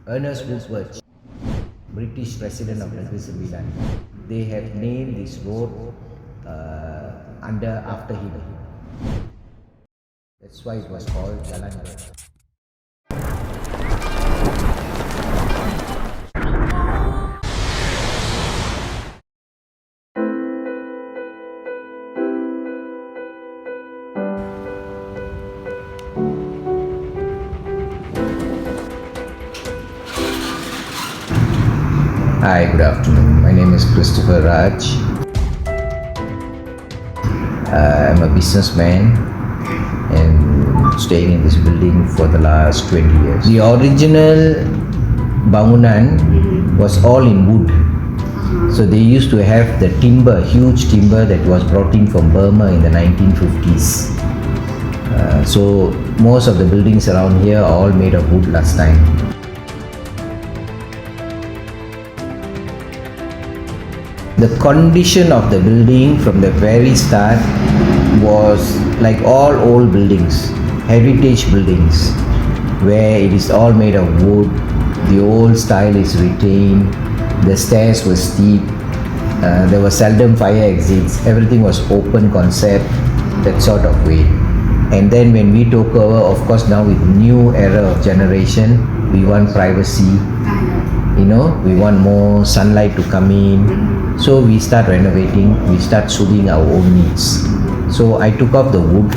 Ernest Woodward, British resident of Negeri Sembilan. They have named this road after him. That's why it was called Jalan Dato. Hi, good afternoon. My name is Christopher Raj. I'm a businessman and staying in this building for the last 20 years. The original bangunan was all in wood. So they used to have the timber, huge timber that was brought in from Burma in the 1950s. So most of the buildings around here are all made of wood last time. The condition of the building from the very start was like all old buildings, heritage buildings, where it is all made of wood, the old style is retained, the stairs were steep, there were seldom fire exits, everything was open concept, that sort of way. And then when we took over, of course now with new era of generation, we want privacy, we want more sunlight to come in. So we start renovating, we start suiting our own needs. So I took off the wood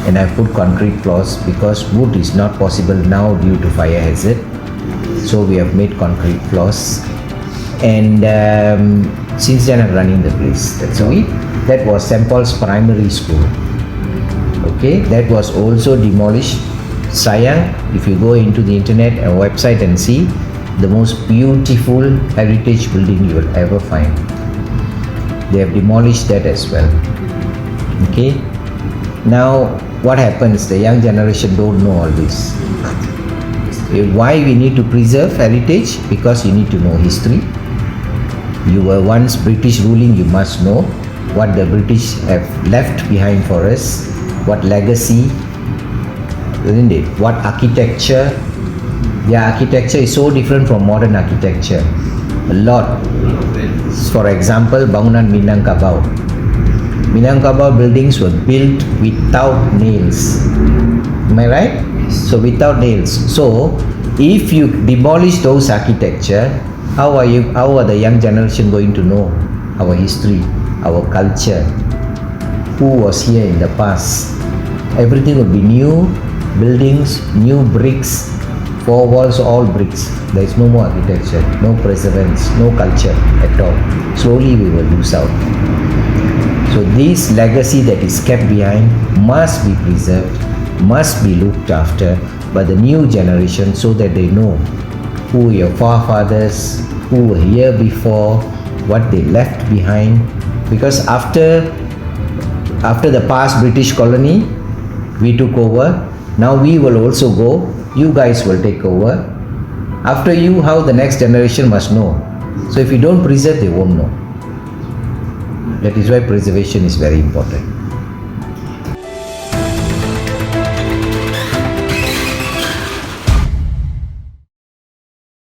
and I put concrete floors because wood is not possible now due to fire hazard. So we have made concrete floors. And since then I'm running the place. That's all. That was St. Paul's Primary School. Okay, that was also demolished. Sayang, if you go into the internet and website and see, the most beautiful heritage building you will ever find. They have demolished that as well. Okay. Now, what happens? The young generation don't know all this. Why we need to preserve heritage? Because you need to know history. You were once British ruling, you must know what the British have left behind for us, what legacy, isn't it? What architecture. Their architecture is so different from modern architecture. A lot. For example, bangunan Minangkabau. Minangkabau buildings were built without nails. Am I right? So without nails. So if you demolish those architecture, how are the young generation going to know our history, our culture, who was here in the past? Everything will be new buildings, new bricks. Four walls, all bricks. There is no more architecture, no preservance, no culture at all. Slowly we will lose out. So this legacy that is kept behind must be preserved, must be looked after by the new generation so that they know who your forefathers, who were here before, what they left behind. Because after the past British colony, we took over. Now we will also go. You guys will take over. After you, how the next generation must know. So if you don't preserve, they won't know. That is why preservation is very important.